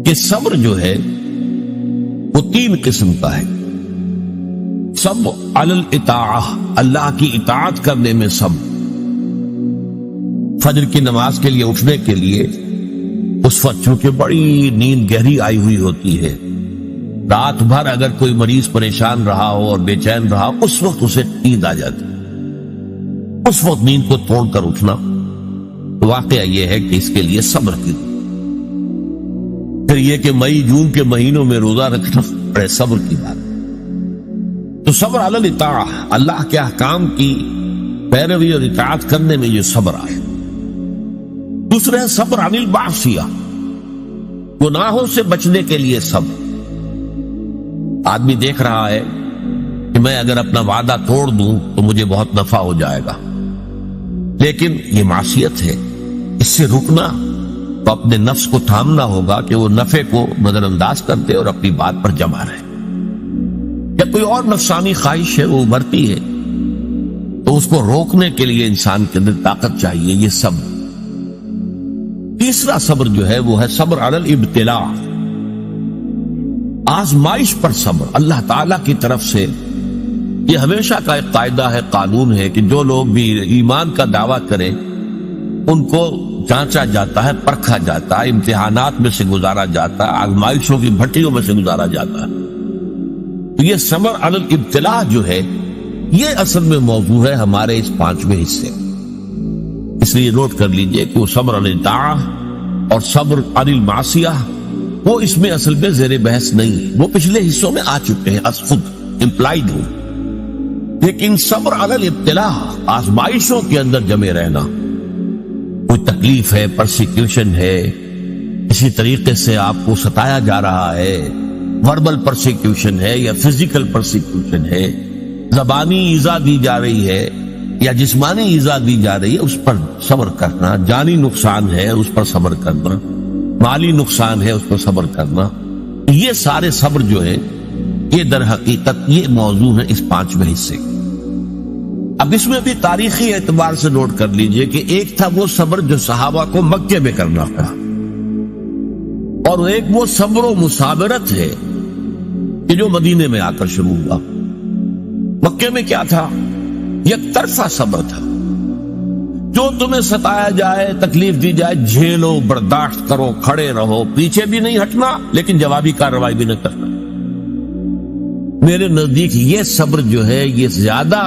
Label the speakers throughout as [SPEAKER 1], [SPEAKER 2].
[SPEAKER 1] کہ صبر جو ہے وہ 3 قسم کا ہے. صبر علی الاطاعہ، اللہ کی اطاعت کرنے میں صبر. فجر کی نماز کے لیے اٹھنے کے لیے اس وقت چونکہ بڑی نیند گہری آئی ہوئی ہوتی ہے، رات بھر اگر کوئی مریض پریشان رہا ہو اور بے چین رہا ہو، اس وقت اسے نیند آ جاتی. اس وقت نیند کو توڑ کر اٹھنا، واقعہ یہ ہے کہ اس کے لیے صبر کی. پھر یہ کہ مئی جون کے مہینوں میں روزہ رکھنا بڑے صبر کی بات. تو صبر علی الاطاعہ، اللہ کے احکام کی پیروی اور اطاعت کرنے میں یہ صبر آئے. دوسرے ہے صبر عن المعصیہ، گناہوں سے بچنے کے لیے صبر. آدمی دیکھ رہا ہے کہ میں اگر اپنا وعدہ توڑ دوں تو مجھے بہت نفع ہو جائے گا، لیکن یہ معصیت ہے، اس سے رکنا تو اپنے نفس کو تھامنا ہوگا کہ وہ نفع کو نظر انداز کر دے اور اپنی بات پر جمع رہے. یا کوئی اور نفسانی خواہش ہے وہ ابھرتی ہے تو اس کو روکنے کے لیے انسان کے اندر طاقت چاہیے، یہ صبر. تیسرا صبر جو ہے وہ ہے صبر علی الابتلاء، آزمائش پر صبر. اللہ تعالی کی طرف سے یہ ہمیشہ کا ایک قاعدہ ہے، قانون ہے کہ جو لوگ بھی ایمان کا دعویٰ کریں ان کو جانچا جاتا ہے، پرکھا جاتا ہے، امتحانات میں سے گزارا جاتا ہے، آزمائشوں کی بھٹیوں میں سے گزارا جاتا ہے. تو یہ صبر علی الابتلاء جو ہے یہ اصل میں موضوع ہے ہمارے اس 5ویں حصے. اس لیے نوٹ کر لیجئے کہ وہ صبر علی الطاعہ اور صبر علی المعصیہ وہ اس میں اصل میں زیر بحث نہیں ہے، وہ پچھلے حصوں میں آ چکے ہیں، از خود امپلائیڈ ہوں. لیکن صبر علی الابتلاء، آزمائشوں کے اندر جمے رہنا، کوئی تکلیف ہے، پرسیکیوشن ہے، اسی طریقے سے آپ کو ستایا جا رہا ہے، وربل پرسیکیوشن ہے یا فزیکل پرسیکیوشن ہے، زبانی ایذا دی جا رہی ہے یا جسمانی ایذا دی جا رہی ہے، اس پر صبر کرنا. جانی نقصان ہے اس پر صبر کرنا، مالی نقصان ہے اس پر صبر کرنا. یہ سارے صبر جو ہے یہ در حقیقت یہ موضوع ہے اس 5ویں حصے. اب اس میں بھی تاریخی اعتبار سے نوٹ کر لیجئے کہ ایک تھا وہ صبر جو صحابہ کو مکے میں کرنا پڑا، اور ایک وہ صبر و مصابرت ہے کہ جو مدینے میں آ کر شروع ہوا. مکے میں کیا تھا؟ یک طرفہ صبر تھا، جو تمہیں ستایا جائے، تکلیف دی جائے، جھیلو، برداشت کرو، کھڑے رہو، پیچھے بھی نہیں ہٹنا لیکن جوابی کارروائی بھی نہ کرنا. میرے نزدیک یہ صبر جو ہے یہ زیادہ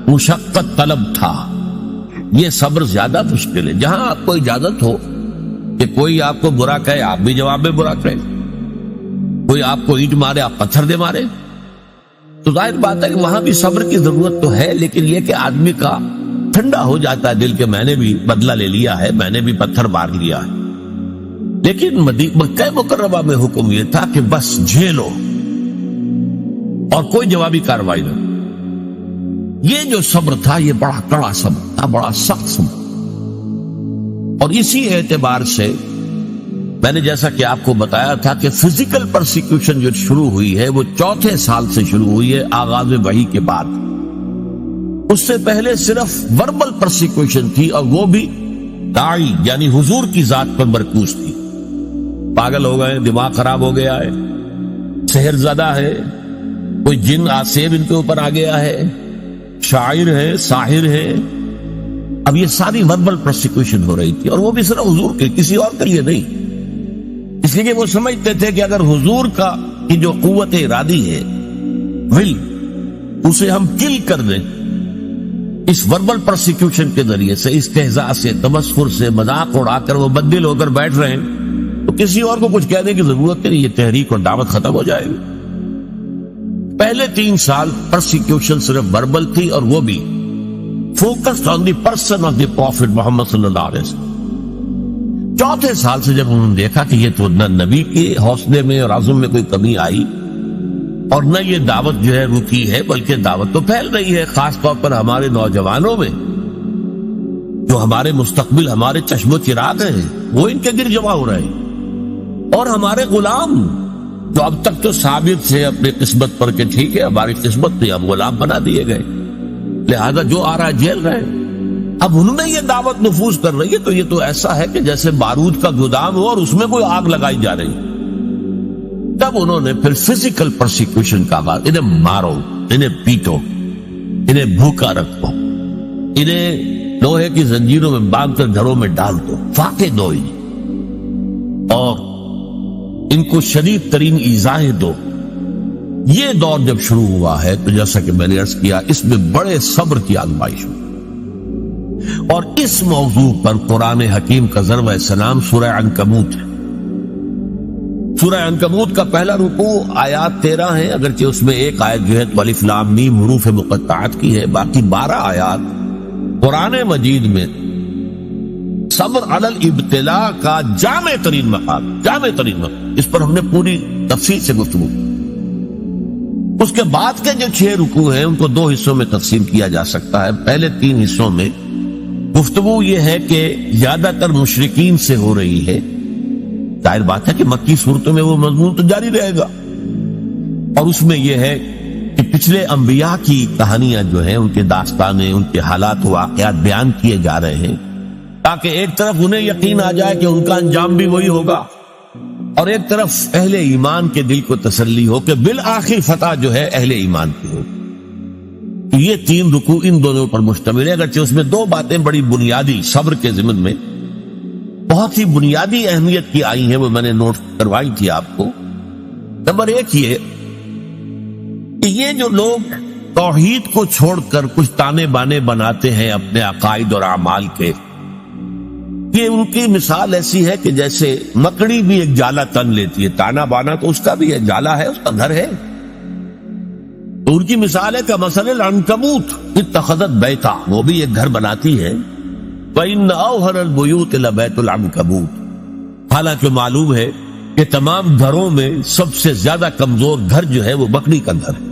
[SPEAKER 1] مشقت طلب تھا، یہ صبر زیادہ مشکل ہے. جہاں آپ کو اجازت ہو کہ کوئی آپ کو برا کہے آپ بھی جواب میں برا کہیں، کوئی آپ کو اینٹ مارے آپ پتھر دے مارے، تو ظاہر بات ہے کہ وہاں بھی صبر کی ضرورت تو ہے، لیکن یہ کہ آدمی کا ٹھنڈا ہو جاتا ہے دل کہ میں نے بھی بدلہ لے لیا ہے، میں نے بھی پتھر مار لیا ہے. لیکن مکہ مکرمہ میں حکم یہ تھا کہ بس جھیلو اور کوئی جوابی کارروائی نہ. یہ جو صبر تھا یہ بڑا کڑا صبر تھا، بڑا سخت صبر. اور اسی اعتبار سے میں نے جیسا کہ آپ کو بتایا تھا کہ فزیکل پرسیکیوشن جو شروع ہوئی ہے وہ 4تھے سال سے شروع ہوئی ہے آغاز وحی کے بعد. اس سے پہلے صرف وربل پرسیکیوشن تھی، اور وہ بھی داعی یعنی حضور کی ذات پر مرکوز تھی. پاگل ہو گئے، دماغ خراب ہو گیا ہے، سحر زدہ ہے، کوئی جن آسیب ان کے اوپر آ گیا ہے، شاعر ہے، ساحر ہے. اب یہ ساری وربل پرسیکیوشن ہو رہی تھی، اور وہ بھی صرف حضور کے، کسی اور کے لیے نہیں. اس لیے کہ وہ سمجھتے تھے کہ اگر حضور کی جو قوت ارادی ہے، ول، اسے ہم کل کر دیں اس وربل پرسیکیوشن کے ذریعے سے، استہزاء سے، تمسخر سے، مذاق اڑا کر وہ بددل ہو کر بیٹھ رہے ہیں، تو کسی اور کو کچھ کہنے کی ضرورت نہیں، یہ تحریک اور دعوت ختم ہو جائے گی. پہلے 3 سال پرسیکیوشن صرف وربل تھی، اور وہ بھی focused on the person of the prophet Muhammad صلی اللہ علیہ وسلم. 4تھے سال سے جب انہوں نے دیکھا کہ یہ تو نہ نبی کے حوصلے میں اور عزم میں کوئی کمی آئی، اور نہ یہ دعوت جو ہے رکی ہے، بلکہ دعوت تو پھیل رہی ہے، خاص طور پر ہمارے نوجوانوں میں، جو ہمارے مستقبل، ہمارے چشم و چراغ ہیں، وہ ان کے گر جمع ہو رہے ہیں. اور ہمارے غلام جو اب تک تو ثابت تھے اپنی قسمت پر کہ ٹھیک ہے ہماری قسمت تھی، اب غلام بنا دیے گئے، لہذا جو آ رہا ہے جیل رہے ہیں. اب ان میں یہ دعوت نفوذ کر رہی ہے، تو یہ تو ایسا ہے کہ جیسے بارود کا گودام ہو اور اس میں کوئی آگ لگائی جا رہی ہے. تب انہوں نے پھر فزیکل پرسیکیوشن کا بات، انہیں مارو، انہیں پیٹو، انہیں بھوکا رکھو، انہیں لوہے کی زنجیروں میں باندھ کر گھروں میں ڈال دو، فاقے دو انہیں، اور ان کو شدید ترین ایذائیں دو۔ یہ دور جب شروع ہوا ہے تو جیسا کہ میں نے عرض کیا، اس میں بڑے صبر کی آزمائش ہوئی، اور اس موضوع پر قرآن حکیم کا ضرب سلام سورہ عنکبوت ہے۔ سورہ عنکبوت کا پہلا رکوع آیات 13 ہیں، اگرچہ اس میں ایک آیت جو ہے تو الف لام میم حروف مقطعات کی ہے، باقی 12 آیات قرآن مجید میں صبر علی الابتلاء کا جامع ترین مقام، اس پر ہم نے پوری تفصیل سے گفتگو کی۔ اس کے بعد کے جو 6 رکوع ہیں ان کو 2 حصوں میں تقسیم کیا جا سکتا ہے۔ پہلے 3 حصوں میں گفتگو یہ ہے کہ زیادہ تر مشرکین سے ہو رہی ہے، ظاہر بات ہے کہ مکی صورتوں میں وہ مضمون تو جاری رہے گا، اور اس میں یہ ہے کہ پچھلے انبیاء کی کہانیاں جو ہیں، ان کے داستانیں، ان کے حالات و واقعات بیان کیے جا رہے ہیں، تاکہ ایک طرف انہیں یقین آ جائے کہ ان کا انجام بھی وہی ہوگا، اور ایک طرف اہل ایمان کے دل کو تسلی ہو کہ بالآخر فتح جو ہے اہل ایمان کی ہو۔ یہ 3 رکوع ان دونوں پر مشتمل ہے، اگرچہ اس میں 2 باتیں بڑی بنیادی صبر کے ضمن میں بہت ہی بنیادی اہمیت کی آئی ہیں، وہ میں نے نوٹ کروائی تھی آپ کو۔ نمبر 1 یہ کہ یہ جو لوگ توحید کو چھوڑ کر کچھ تانے بانے بناتے ہیں اپنے عقائد اور اعمال کے، یہ ان کی مثال ایسی ہے کہ جیسے مکڑی بھی ایک جالا تن لیتی ہے، تانا بانا تو اس کا بھی ہے، جالا ہے، اس کا گھر ہے، تو ان کی مثال ہے کہ مثل العنکبوت اتخذت بیتا، وہ بھی ایک گھر بناتی ہے، وَإِنَّ أَوْهَنَ الْبُيُوتِ لَبَيْتُ الْعَنكَبُوتِ، حالانکہ معلوم ہے کہ تمام گھروں میں سب سے زیادہ کمزور گھر جو ہے وہ مکڑی کا گھر ہے۔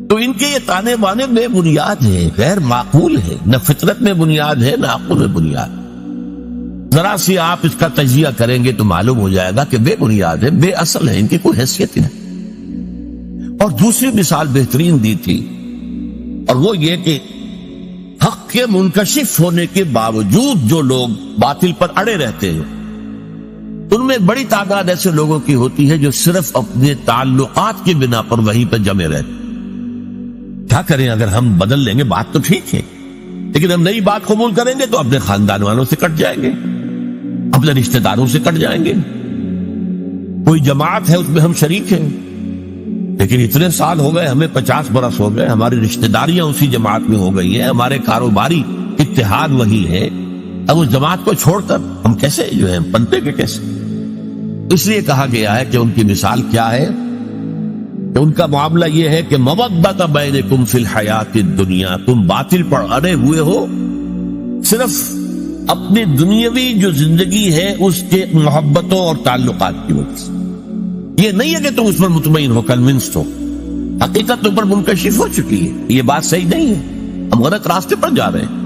[SPEAKER 1] تو ان کے یہ تانے بانے بے بنیاد ہے، غیر معقول ہے، نہ فطرت میں بنیاد ہے نہ عقل میں بنیاد۔ ذرا سی آپ اس کا تجزیہ کریں گے تو معلوم ہو جائے گا کہ بے بنیاد ہے، بے اصل ہے، ان کی کوئی حیثیت ہی نہیں۔ اور دوسری مثال بہترین دی تھی، اور وہ یہ کہ حق کے منکشف ہونے کے باوجود جو لوگ باطل پر اڑے رہتے ہیں، ان میں بڑی تعداد ایسے لوگوں کی ہوتی ہے جو صرف اپنے تعلقات کی بنا پر وہیں پہ جمے رہتے۔ کیا کریں، اگر ہم بدل لیں گے بات تو ٹھیک ہے، لیکن ہم نئی بات قبول کریں گے تو اپنے خاندان والوں سے کٹ جائیں گے، اپنے رشتہ داروں سے کٹ جائیں گے۔ کوئی جماعت ہے اس میں ہم شریک ہیں، لیکن اتنے سال ہو گئے، ہمیں 50 برس ہو گئے، ہماری رشتہ داریاں اسی جماعت میں ہو گئی ہیں، ہمارے کاروباری اتحاد وہی ہے، اب اس جماعت کو چھوڑ کر ہم کیسے جو ہے پنپے کے کیسے؟ اس لیے کہا گیا ہے کہ ان کی مثال کیا ہے، کہ ان کا معاملہ یہ ہے کہ مودۃ بینکم فی الحیات الدنیا، تم باطل پر اڑے ہوئے ہو صرف اپنی دنیاوی جو زندگی ہے اس کے محبتوں اور تعلقات کی وجہ سے۔ یہ نہیں ہے کہ تم اس پر مطمئن ہو، کنونسڈ ہو، حقیقت تم پر منکشف ہو چکی ہے، یہ بات صحیح نہیں ہے، ہم غلط راستے پر جا رہے ہیں،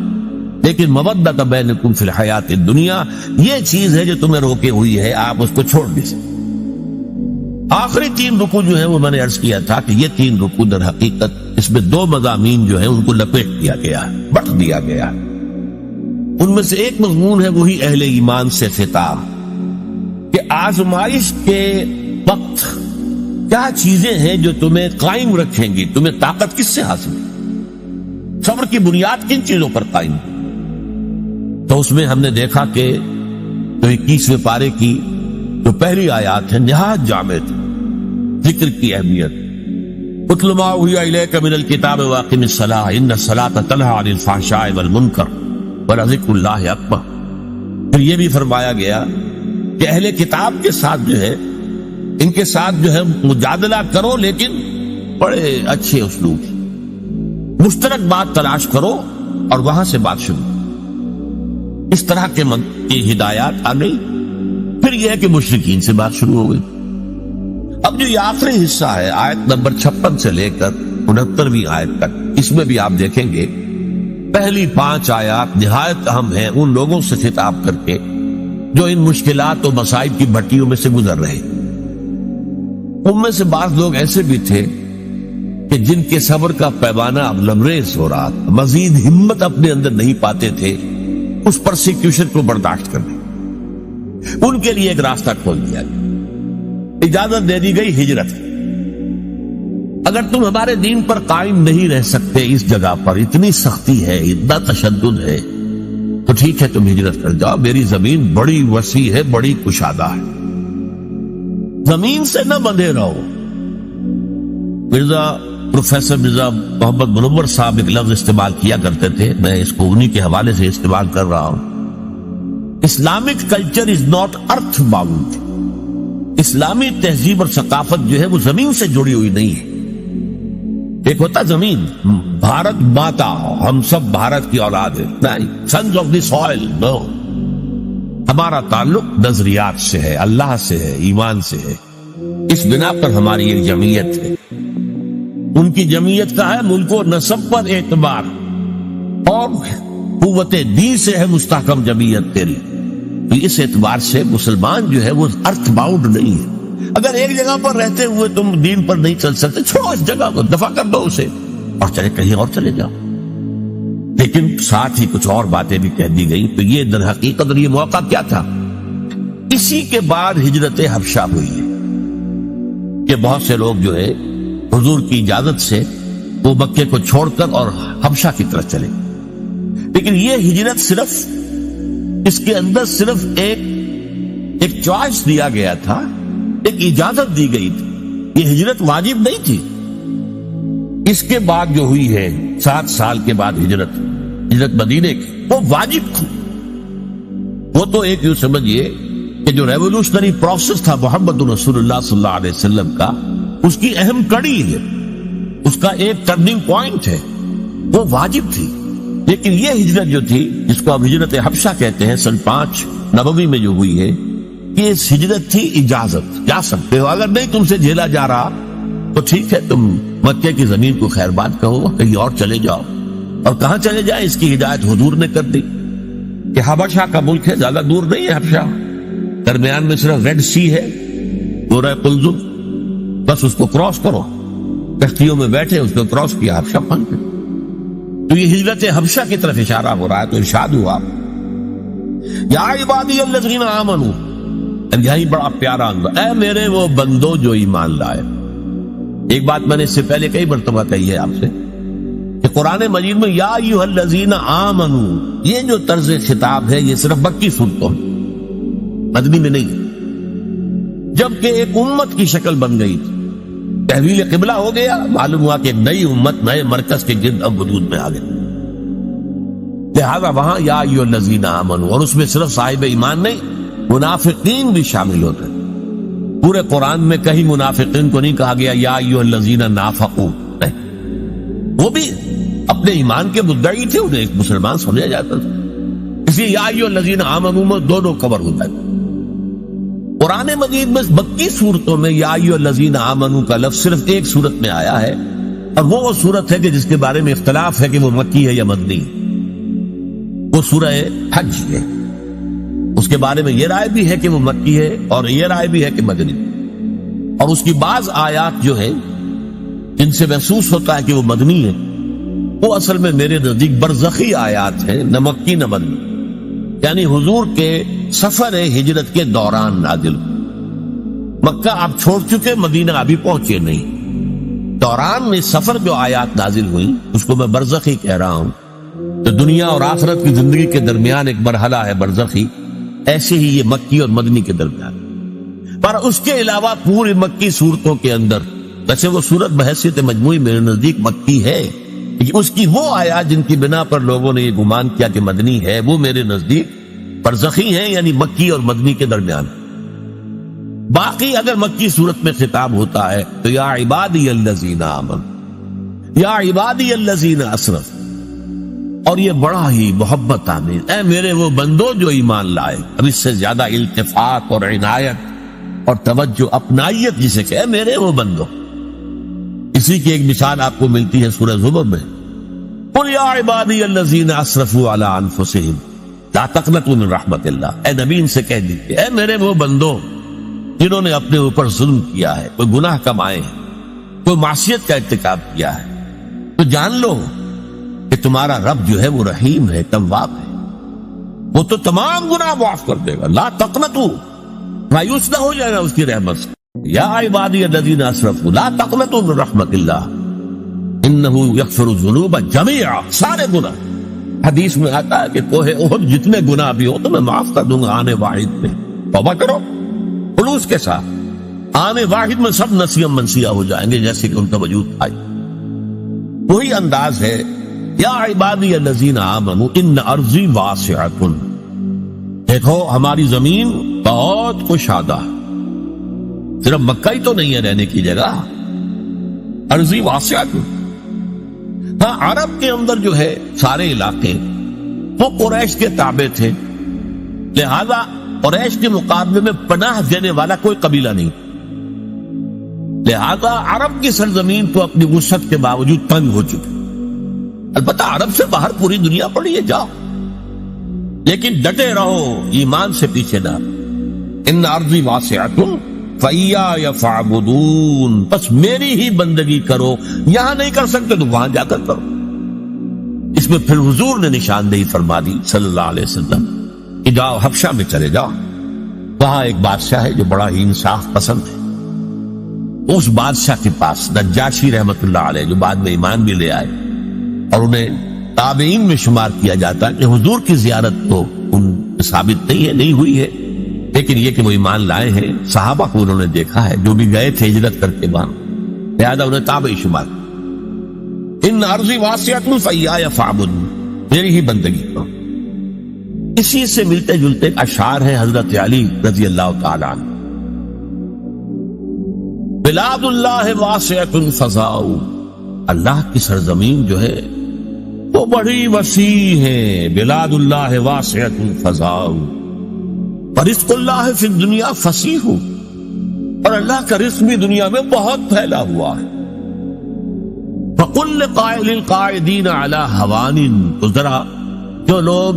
[SPEAKER 1] لیکن مودۃ بینکم فی الحیات الدنیا یہ چیز ہے جو تمہیں روکے ہوئی ہے، آپ اس کو چھوڑ نہیں سکتے۔ آخری 3 رکوع جو ہیں وہ میں نے عرض کیا تھا کہ یہ 3 رکوع در حقیقت اس میں 2 مضامین جو ہیں ان کو لپیٹ دیا گیا ہے، بٹ دیا گیا ہے۔ ان میں سے ایک مضمون ہے وہی اہل ایمان سے خطاب، کہ آزمائش کے وقت کیا چیزیں ہیں جو تمہیں قائم رکھیں گی، تمہیں طاقت کس سے حاصل ہے، صبر کی بنیاد کن چیزوں پر قائم ہے۔ تو اس میں ہم نے دیکھا کہ جو 21ویں پارے کی جو پہلی آیات ہے نہایت جامع تھی، ذکر کی اہمیت، اتل ما اوحی الیک من الکتاب واقم الصلاۃ ان الصلاۃ تنہی عن الفحشاء والمنکر ولذکر اللہ اکبر۔ پھر یہ بھی فرمایا گیا کہ اہل کتاب کے ساتھ جو ہے، ان کے ساتھ جو ہے مجادلہ کرو، لیکن بڑے اچھے اسلوب، مشترک بات تلاش کرو اور وہاں سے بات شروع۔ اس طرح کے کی ہدایات آ گئی۔ پھر یہ ہے کہ مشرکین سے بات شروع ہو گئی۔ اب جو یہ آخری حصہ ہے آیت نمبر 56 سے لے کر 69ویں آیت تک، اس میں بھی آپ دیکھیں گے پہلی 5 آیات نہایت اہم ہیں ان لوگوں سے خطاب کر کے جو ان مشکلات و مصائب کی بھٹیوں میں سے گزر رہے۔ ان میں سے بعض لوگ ایسے بھی تھے کہ جن کے صبر کا پیمانہ اب لبریز ہو رہا تھا، مزید ہمت اپنے اندر نہیں پاتے تھے اس پرسیکیوشن کو برداشت کرنے۔ ان کے لیے ایک راستہ کھول دیا گیا، اجازت دے دی گئی ہجرت. اگر تم ہمارے دین پر قائم نہیں رہ سکتے، اس جگہ پر اتنی سختی ہے، اتنا تشدد ہے، تو ٹھیک ہے تم ہجرت کر جاؤ. میری زمین بڑی وسیع ہے، بڑی کشادہ ہے، زمین سے نہ بندھے رہو. پروفیسر مرزا محمد منور صاحب ایک لفظ استعمال کیا کرتے تھے، میں اس کو انہی کے حوالے سے استعمال کر رہا ہوں. Islamic culture is not earth bound. اسلامی تہذیب اور ثقافت جو ہے وہ زمین سے جڑی ہوئی نہیں ہے. ایک ہوتا زمین، بھارت ماتا، ہم سب بھارت کی اولاد ہے، نہیں، سنز آف دی سوئل. نو، ہمارا تعلق نظریات سے ہے، اللہ سے ہے، ایمان سے ہے. اس بنا پر ہماری ایک جمعیت ہے. ان کی جمعیت کا ہے ملک و نسب پر اعتبار، اور قوت دین سے ہے مستحکم جمعیت تیری. تو اس اعتبار سے مسلمان جو ہے وہ ارتھ باؤنڈ نہیں ہے. اگر ایک جگہ پر رہتے ہوئے تم دین پر نہیں چل سکتے، چھوڑو اس جگہ کو، دفع کر دو اسے، اور چلے کہیں اور چلے جاؤ. لیکن ساتھ ہی کچھ اور باتیں بھی کہہ دی گئی. تو یہ در حقیقت اور یہ موقع کیا تھا؟ اسی کے بعد ہجرت حبشہ ہوئی ہے کہ بہت سے لوگ جو ہے حضور کی اجازت سے وہ مکے کو چھوڑ کر اور حبشہ کی طرف چلے. لیکن یہ ہجرت صرف اس کے اندر صرف ایک چوائس دیا گیا تھا، ایک اجازت دی گئی تھی. یہ ہجرت واجب نہیں تھی. اس کے بعد جو ہوئی ہے 7 سال کے بعد ہجرت مدینے کی، وہ واجب تھی. وہ تو ایک یوں سمجھئے کہ جو ریولوشنری پروسیس تھا محمد رسول اللہ صلی اللہ علیہ وسلم کا، اس کی اہم کڑی ہے، اس کا ایک ٹرننگ پوائنٹ ہے، وہ واجب تھی. لیکن یہ ہجرت جو تھی، جس کو اب ہجرت حبشہ کہتے ہیں، سن 5 نبوی میں جو ہوئی ہے، یہ ہجرت تھی اجازت. جا سکتے ہو، اگر نہیں تم سے جھیلا جا رہا تو ٹھیک ہے، تم مکے کی زمین کو خیر بات کہو، کہیں اور چلے جاؤ. اور کہاں چلے جائیں اس کی ہدایت حضور نے کر دی کہ حبشہ کا ملک ہے، زیادہ دور نہیں ہے حبشہ، درمیان میں صرف ریڈ سی ہے، پورا قلزم، بس اس کو کراس کرو. کشتیوں میں بیٹھے اس کو کراس کیا، حبشہ پہنچ گئے. تو یہ ہجرت حبشہ کی طرف اشارہ ہو رہا ہے. تو ارشاد ہوا یا عبادی الذین آمنوا، یہی بڑا پیارا انداز، اے میرے وہ بندو جو ایمان لائے. ایک بات میں نے اس سے پہلے کئی مرتبہ کہی ہے آپ سے کہ قرآن مجید میں یا ایھا الذین آمنوا، یہ جو طرز خطاب ہے یہ صرف مکی صورتوں میں، مدنی میں نہیں. جبکہ ایک امت کی شکل بن گئی تھی، تحویل قبلہ ہو گیا، معلوم ہوا کہ ایک نئی امت نئے مرکز کے گرد اب وجود میں آ گئی. لہذا وہاں یا ایھا الذین آمنوا، اور اس میں صرف صاحب ایمان نہیں، منافقین بھی شامل ہوتے. پورے قرآن میں کہیں منافقین کو نہیں کہا گیا یا ایھا الذین نافقوا، نہیں، وہ بھی اپنے ایمان کے مدعی تھے، انہیں ایک مسلمان سمجھا جاتا تھا. اس لیے یا ایھا الذین آمنوا میں دونوں کور ہوتا ہے. قرآن مجید میں مکی صورتوں میں یا ایھا الذین آمنوا کا لفظ صرف ایک صورت میں آیا ہے، اور وہ صورت ہے کہ جس کے بارے میں اختلاف ہے کہ وہ مکی ہے یا مدنی. وہ سورہ حج ہے، اس کے بارے میں یہ رائے بھی ہے کہ وہ مکی ہے، اور یہ رائے بھی ہے کہ مدنی. اور اس کی بعض آیات جو ہے جن سے محسوس ہوتا ہے کہ وہ مدنی ہے، وہ اصل میں میرے نزدیک برزخی آیات ہیں، نہ مکی نہ مدنی. یعنی حضور کے سفر ہجرت کے دوران نازل. مکہ آپ چھوڑ چکے، مدینہ ابھی پہنچے نہیں، دوران میں سفر جو آیات نازل ہوئی اس کو میں برزخی کہہ رہا ہوں. تو دنیا اور آخرت کی زندگی کے درمیان ایک مرحلہ ہے برزخی، ایسے ہی یہ مکی اور مدنی کے درمیان. پر اس کے علاوہ پوری مکی صورتوں کے اندر، ویسے وہ صورت بحیثیت مجموعی میرے نزدیک مکی ہے، لیکن اس کی وہ آیات جن کی بنا پر لوگوں نے یہ گمان کیا کہ مدنی ہے، وہ میرے نزدیک برزخی ہیں، یعنی مکی اور مدنی کے درمیان. باقی اگر مکی صورت میں خطاب ہوتا ہے تو یا عبادی الذین آمنوا، یا عبادی الذین اسرفوا، اور یہ بڑا ہی محبت آمیز، اے میرے وہ بندو جو ایمان لائے. اب اس سے زیادہ التفات اور عنایت اور توجہ، اپنائیت جسے کہ اے میرے وہ بندو. اسی کی ایک مثال آپ کو ملتی ہے سورہ زمر میں، قل یا عبادی الذین اسرفوا علی انفسہم لا تقنطوا من رحمت اللہ. اے نبی ان سے کہہ دیجیے اے میرے وہ بندو جنہوں نے اپنے اوپر ظلم کیا ہے، کوئی گناہ کمائے ہیں، کوئی معصیت کا ارتکاب کیا ہے، تو جان لو کہ تمہارا رب جو ہے وہ رحیم ہے، تواب ہے، وہ تو تمام گناہ معاف کر دے گا. لا تقنطوا، مایوس نہ ہو جائے گا اس کی رحمت سے. یا عبادی الذین اسرفوا لا تقنطوا من رحمت اللہ انہ یغفر الذنوب جميعا، سارے گناہ۔ حدیث میں آتا ہے کہ کوہ احد جتنے گناہ بھی ہو تو میں معاف کر دوں گا آنے واحد میں۔ توبہ کرو خلوص کے ساتھ، آنے واحد میں سب نسیم منسیہ ہو جائیں گے جیسے کہ ان کا وجود آئی۔ وہی انداز ہے یا عبادی الذین آمنوا ان ارضی واسعۃ، دیکھو ہماری زمین بہت کشادہ، صرف مکہ ہی تو نہیں ہے رہنے کی جگہ، ارضی واسعۃ۔ ہاں عرب کے اندر جو ہے سارے علاقے وہ قریش کے تابع تھے، لہذا قریش کے مقابلے میں پناہ دینے والا کوئی قبیلہ نہیں، لہذا عرب کی سرزمین تو اپنی وسعت کے باوجود تنگ ہو چکی۔ البتہ عرب سے باہر پوری دنیا پڑی ہے، جاؤ، لیکن ڈٹے رہو، ایمان سے پیچھے نہ۔ ان ارضی واسعۃ فإیایا فاعبدون، بس میری ہی بندگی کرو، یہاں نہیں کر سکتے تو وہاں جا کر کرو۔ اس میں پھر حضور نے نشاندہی فرما دی صلی اللہ علیہ وسلم کہ جاؤ حبشہ میں چلے جاؤ، وہاں ایک بادشاہ ہے جو بڑا ہی انصاف پسند ہے، اس بادشاہ کے پاس نجاشی رحمت اللہ علیہ جو بعد میں ایمان بھی لے آئے اور انہیں تابعین میں شمار کیا جاتا ہے کہ حضور کی زیارت تو ان ثابت نہیں ہے، نہیں ہوئی ہے، لیکن یہ کہ وہ ایمان لائے ہیں، صحابہ کو انہوں نے دیکھا ہے جو بھی گئے تھے ہجرت کر کے وہاں، لہذا انہیں تابعی شمار۔ ان ارضی واسعۃ فإیایا فاعبدون، میری ہی بندگی کرو۔ اسی سے ملتے جلتے اشعار ہیں حضرت علی رضی اللہ تعالی عنہ، بلاد اللہ واسعۃ فضاء، اللہ کی سرزمین جو ہے وہ بڑی وسیع ہے، بلاد اللہ واسعۃ فضاء ورزق اللہ فی الدنیا فصیح، اور اللہ کا رزق بھی دنیا میں بہت پھیلا ہوا ہے۔ فقل لقائل القاعدین علی ہوان، تو ذرا جو لوگ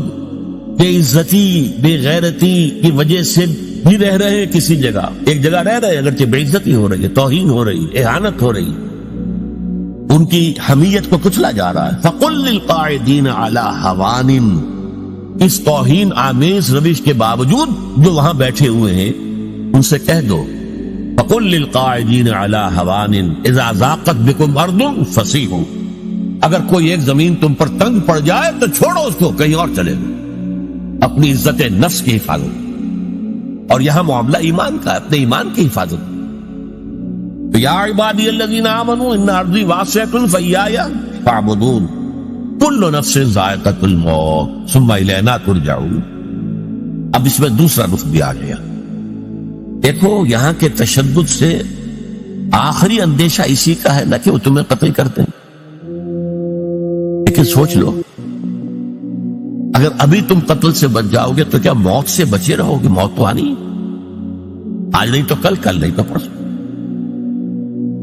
[SPEAKER 1] بے عزتی بے غیرتی کی وجہ سے بھی رہ رہے کسی جگہ، ایک جگہ رہ رہے اگرچہ بے عزتی ہو رہی ہے، توہین ہو رہی ہے، اہانت ہو رہی ہے، ان کی حمیت کو کچلا جا رہا ہے، فقل للقاعدین علی ہوان، اس توہین آمیز روش کے باوجود جو وہاں بیٹھے ہوئے ہیں ان سے کہہ دو، فقل للقاعدین علی ہوان اذا ضاقت بکم ارض فسیحوا، اگر کوئی ایک زمین تم پر تنگ پڑ جائے تو چھوڑو اس کو، کہیں اور چلے جاؤ، اپنی عزت نفس کی حفاظت، اور یہاں معاملہ ایمان کا، اپنے ایمان کی حفاظت۔ تو یا عبادی الذین آمنوا ان ارضی واسعۃ فإیایا فاعبدون کل نفس ذائقۃ الموت ثم الینا ترجعون۔ اب اس میں دوسرا رخ بھی آ گیا، دیکھو یہاں کے تشدد سے آخری اندیشہ اسی کا ہے نا کہ وہ تمہیں قتل کرتے ہیں، لیکن سوچ لو اگر ابھی تم قتل سے بچ جاؤ گے تو کیا موت سے بچے رہو گے؟ موت تو آنی آج نہیں تو کل، کل نہیں تو پرسوں،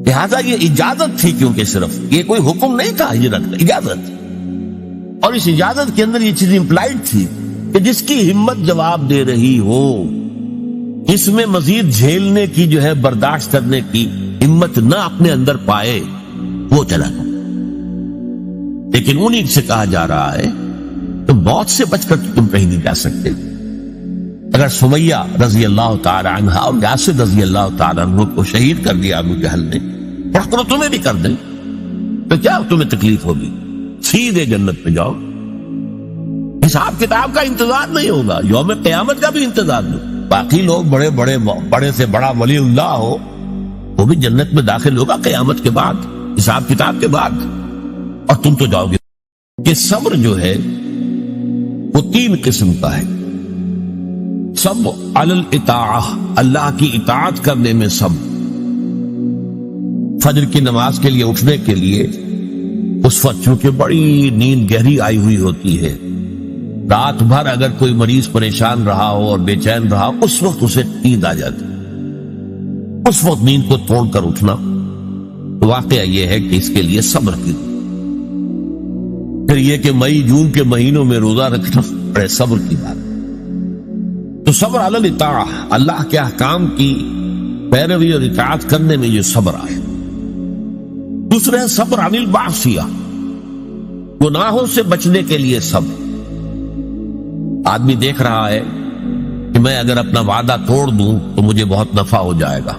[SPEAKER 1] لہذا یہ اجازت تھی، کیونکہ صرف یہ کوئی حکم نہیں تھا ہجرت کا، اجازت، اور اس اجازت کے اندر یہ چیز امپلائڈ تھی کہ جس کی ہمت جواب دے رہی ہو، اس میں مزید جھیلنے کی جو ہے برداشت کرنے کی ہمت نہ اپنے اندر پائے وہ چلا گیا، لیکن انہیں سے کہا جا رہا ہے تو موت سے بچ کر تم کہیں نہیں جا سکتے۔ اگر سمیہ رضی اللہ تعالی عنہ اور یاسر رضی اللہ تعالی عنہ کو شہید کر دیا ابو جہل نے، پڑھ تمہیں بھی کر دیں تو کیا تمہیں تکلیف ہوگی؟ سیدھے جنت میں جاؤ، حساب کتاب کا انتظار نہیں ہوگا، یوم قیامت کا بھی انتظار نہیں۔ باقی لوگ بڑے سے بڑا ولی اللہ ہو وہ بھی جنت میں داخل ہوگا قیامت کے بعد، حساب کتاب کے بعد، اور تم تو جاؤ گے۔ کہ صبر جو ہے وہ تین قسم کا ہے، صبر علی الاطاعہ، اللہ کی اطاعت کرنے میں صبر، فجر کی نماز کے لیے اٹھنے کے لیے اس وقت چونکہ بڑی نیند گہری آئی ہوئی ہوتی ہے، رات بھر اگر کوئی مریض پریشان رہا ہو اور بے چین رہا ہو اس وقت اسے نیند آ جاتی، اس وقت نیند کو توڑ کر اٹھنا، واقعہ یہ ہے کہ اس کے لیے صبر کی۔ پھر یہ کہ مئی جون کے مہینوں میں روزہ رکھنا بڑے صبر کی بات۔ تو صبر علی الاطاعہ، اللہ کے احکام کی پیروی اور اطاعت کرنے میں یہ صبر آئے۔ دوسرے ہے صبر عن المعصیہ، گناہوں سے بچنے کے لیے صبر۔ آدمی دیکھ رہا ہے کہ میں اگر اپنا وعدہ توڑ دوں تو مجھے بہت نفع ہو جائے گا،